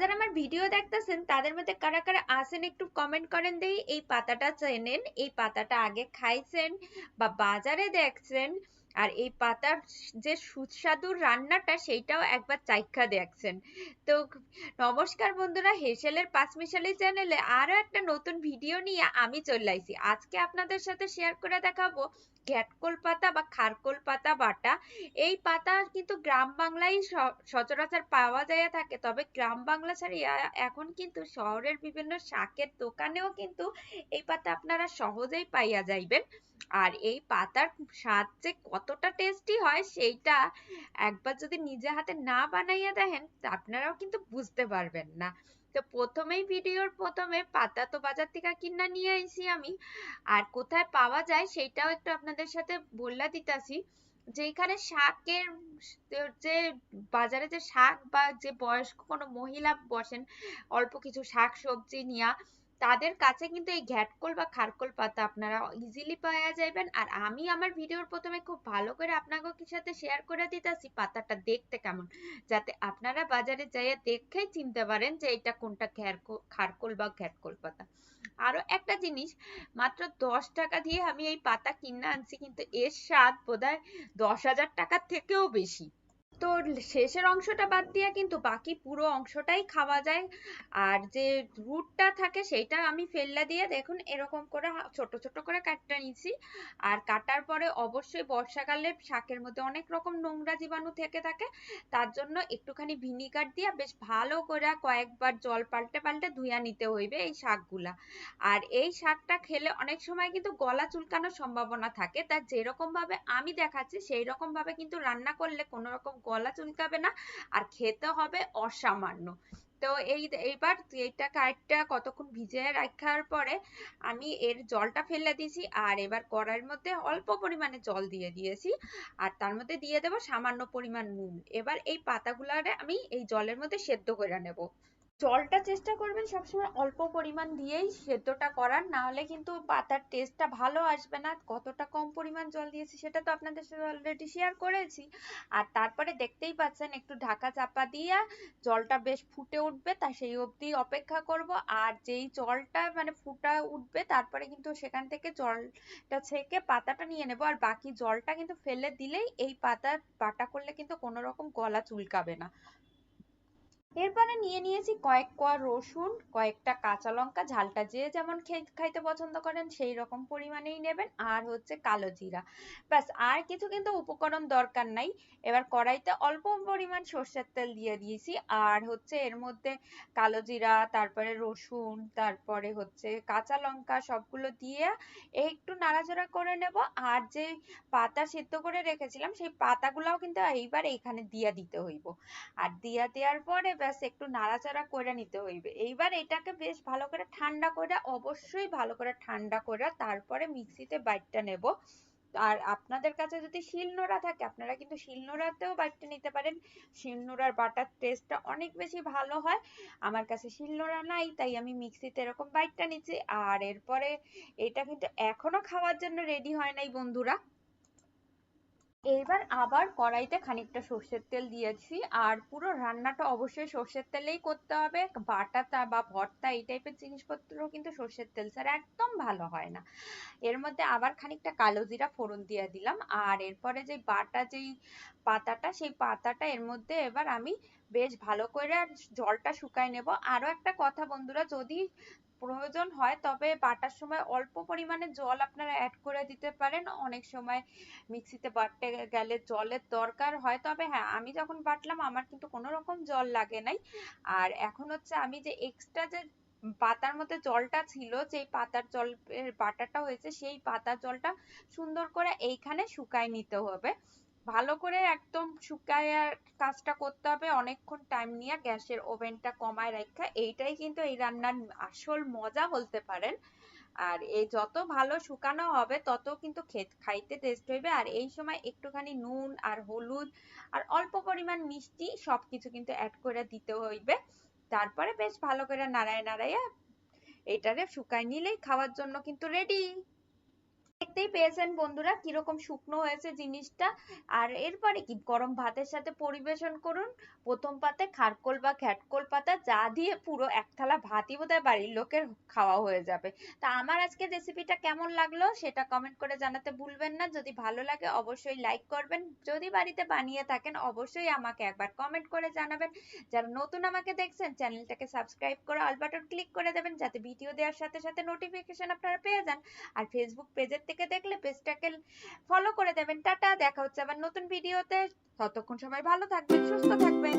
যারা আমার ভিডিও দেখতেছেন তাদের মধ্যে কারা কারা আছেন একটু কমেন্ট করেন দেই। এই পাতাটা চেনেন, এই পাতাটা আগে খাইছেন বা বাজারে দেখছেন, আর এই পাতার যে সুস্বাদু রান্নাটা সেইটাও একবার চাইখা দেখছেন। তো নমস্কার বন্ধুরা, হেসেলের পাঁচমিশালি চ্যানেলে আরো একটা নতুন ভিডিও নিয়ে আমি চলে আইছি। আজকে আপনাদের সাথে শেয়ার করে দেখাবো ঘ্যাটকোল পাতা বা খারকোল পাতা বাটা। এই পাতা কিন্তু গ্রাম বাংলায় সচরাচর পাওয়া যায় থাকে, তবে গ্রাম বাংলা ছাড়িয়া এখন কিন্তু শহরের বিভিন্ন শাকের দোকানেও কিন্তু এই পাতা আপনারা সহজেই পাইয়া যাইবেন। আর এই পাতার স্বাদ যে কতটা টেস্টি হয় সেইটা একবার যদি নিজে হাতে না বানাইয়া দেখেন আপনারাও কিন্তু বুঝতে পারবেন না। তো প্রথমেই ভিডিওর প্রথমে পাতা তো বাজার থেকে কিনা নিয়ে আইছি আমি, আর কোথায় পাওয়া যায় সেইটাও একটু আপনাদের সাথে বললা দিতাছি। যেখানে শাকের যে বাজারে যে শাক বা যে বয়স্ক কোনো মহিলা বসেন অল্প কিছু শাক সবজি নিয়া, তাদের কাছে কিন্তু এই ঘ্যাটকোল বা খারকোল পাতা আপনারা ইজিলি পাওয়া যাবেন। আর আমি আমার ভিডিওর প্রথমে খুব ভালো করে আপনাদের সাথে শেয়ার করে দিতেছি পাতাটা দেখতে কেমন, যাতে আপনারা বাজারে যাইয়া দেখেই চিনতে পারেন যে এটা কোনটা খারকোল বা ঘ্যাটকোল পাতা। আরো একটা জিনিস, মাত্র 10 টাকা দিয়ে আমি এই পাতা কিনে আনছি, কিন্তু এর স্বাদ বোধহয় 10,000 টাকার থেকেও বেশি। তো শেষের অংশটা বাদ দিয়ে কিন্তু বাকি পুরো অংশটাই খাওয়া যায়। আর যে রুটটা থাকে সেইটা আমি ফেললা দিয়ে দেখুন এরকম করে ছোট ছোট করে কাটটা নিছি। আর কাটার পরে অবশ্যই বর্ষাকালে শাকের মধ্যে অনেক রকম নোংরা জীবাণু থেকে থাকে, তার জন্য একটুখানি ভিনিগার দিয়ে বেশ ভালো করে কয়েকবার জল পাল্টে পাল্টে ধুইয়া নিতে হইবে এই শাকগুলা। আর এই শাকটা খেলে অনেক সময় কিন্তু গলা চুলকানোর সম্ভাবনা থাকে, তা যেরকম ভাবে আমি দেখাচ্ছি সেই রকম ভাবে কিন্তু রান্না করলে কোনো রকম গলা চুলকাবে না, আর খেতে হবে অসামান্য। তো এইবার এইটা কাইটটা কতক্ষণ ভিজিয়ে রাখার পরে আমি এর জলটা ফেলে দিয়েছি, আর এবার কড়াইয়ের মধ্যে অল্প পরিমাণে জল দিয়ে দিয়েছি, আর তার মধ্যে দিয়ে দেবো সামান্য পরিমাণ নুন। এবার এই পাতাগুলারে আমি এই জলের মধ্যে সেদ্ধ করে নেব। জলটা চেষ্টা করবেন সবসময় অল্প পরিমাণ দিয়েই সেদ্ধটা করার, না হলে কিন্তু পাতার টেস্টটা ভালো আসবে না। কতটা কম পরিমাণ জল দিয়েছি সেটা তো আপনাদের সাথে অলরেডি শেয়ার করেছি। আর তারপরে দেখতেই পাচ্ছেন একটু ঢাকা চাপা দিয়ে জলটা বেশ ফুটে উঠবে, তা সেই অবধি অপেক্ষা করব। আর যেই জলটা মানে ফুটা উঠবে তারপরে কিন্তু সেখান থেকে জলটা ছেঁকে পাতাটা নিয়ে নেব, আর বাকি জলটা কিন্তু ফেলে দিলেই এই পাতা বাটা করলে কিন্তু কোনো রকম গলা চুলকাবে না। এরপরে নিয়ে নিয়েছি কয়েক কোয়া রসুন, কয়েকটা কাঁচা লঙ্কা, ঝালটা যে যেমন খাইতে পছন্দ করেন সেই রকম পরিমাণেই নেবেন, আর হচ্ছে কালো জিরা। ব্যাস, আর কিছু কিন্তু উপকরণ দরকার নাই। এবার কড়াইতে অল্প পরিমাণ সর্ষের তেল দিয়ে দিয়েছি, আর হচ্ছে এর মধ্যে কালো জিরা, তারপরে রসুন, তারপরে হচ্ছে কাঁচা লঙ্কা সবগুলো দিয়ে একটু নাড়াচাড়া করে নেব। আর যে পাতা সেদ্ধ করে রেখেছিলাম সেই পাতাগুলাও কিন্তু এইবার এখানে দিয়ে দিতে হইব। আর দিয়া দেওয়ার পরে ব্যাস একটু নাড়াচাড়া করে নিতে হইবে। এইবার এটাকে বেশ ভালো করে ঠান্ডা করে, অবশ্যই ভালো করে ঠান্ডা করে তারপরে মিক্সিতে বাইটটা নেব। আর আপনাদের কাছে যদি শিলনোড়া থাকে আপনারা কিন্তু শিলনোড়াতেও বাইটটা নিতে পারেন। শিলনোড়ার বাটার টেস্টটা অনেক বেশি ভালো হয়। আমার কাছে শিলনোড়া নাই তাই আমি মিক্সিতে এরকম বাইটটা নিচ্ছি। আর এরপরে এটা কিন্তু এখনো খাওয়ার জন্য রেডি হয় নাই বন্ধুরা। এইবার আবার কড়াইতে খানিকটা সর্ষের তেল দিয়েছি, আর পুরো রান্নাটা অবশ্যই সর্ষের তেলেই করতে হবে। বাটাটা বা ভর্তা এই টাইপের জিনিসপত্র কিন্তু সর্ষের তেল ছাড়া একদম ভালো হয় না। এর মধ্যে আবার খানিকটা কালো জিরা ফোড়ন দিয়ে দিলাম, আর এরপরে যে বাটা যেই পাতাটা সেই পাতাটা এর মধ্যে এবার আমি বেশ ভালো করে জলটা শুকায় নেব। আরো একটা কথা বন্ধুরা, যদি প্রয়োজন হয় তবে বাটার সময় অল্প পরিমাণে জল আপনারা অ্যাড করে দিতে পারেন। অনেক সময় মিক্সিতে বাটতে গেলে জলের দরকার হয়, তবে হ্যাঁ আমি যখন বাটলাম আমার কিন্তু কোনো রকম জল লাগে নাই। আর এখন হচ্ছে আমি যে এক্সট্রা যে পাতার মধ্যে জলটা ছিল, যে পাতার জল বাটাটা হয়েছে সেই পাতার জলটা সুন্দর করে এইখানে শুকায় নিতে হবে। ভালো করে একদম শুকায় কাজটা করতে হবে অনেকক্ষণ টাইম নিয়ে, গ্যাসের ওভেনটা কমায় রাখা। এইটাই কিন্তু এই রান্নার আসল মজা বলতে পারেন। আর এই যত ভালো শুকানো হবে তত কিন্তু খাইতে টেস্ট হইবে। আর এই সময় একটুখানি নুন আর হলুদ আর অল্প পরিমাণ মিষ্টি সবকিছু কিন্তু অ্যাড করে দিতে হইবে। তারপরে বেশ ভালো করে নাড়ায় নাড়াইয়া এটারে শুকায় নিলেই খাওয়ার জন্য কিন্তু রেডি। দেখতেই পেয়েছেন বন্ধুরা কিরকম শুকনো হয়েছে জিনিসটা। আর এরপরে কি গরম ভাতের সাথে পরিবেশন করুন। প্রথম পাতে খারকোল বা ঘ্যাটকোল পাতা যা দিয়ে পুরো এক থালা ভাতই বোধহয় বাড়ির লোকের খাওয়া হয়ে যাবে। তা আমার আজকের রেসিপিটা কেমন লাগলো সেটা কমেন্ট করে জানাতে ভুলবেন না। যদি ভালো লাগে অবশ্যই লাইক করবেন, যদি বাড়িতে বানিয়ে থাকেন অবশ্যই আমাকে একবার কমেন্ট করে জানাবেন। যারা নতুন আমাকে দেখছেন চ্যানেলটাকে সাবস্ক্রাইব করে অল বাটন ক্লিক করে দেবেন, যাতে ভিডিও দেওয়ার সাথে সাথে নোটিফিকেশন আপনারা পেয়ে যান। আর ফেসবুক পেজের থেকে দেখলে পেজটাকে ফলো করে দেবেন। টাটা, দেখা হচ্ছে আবার নতুন ভিডিওতে। ততক্ষণ সবাই ভালো থাকবেন, সুস্থ থাকবেন।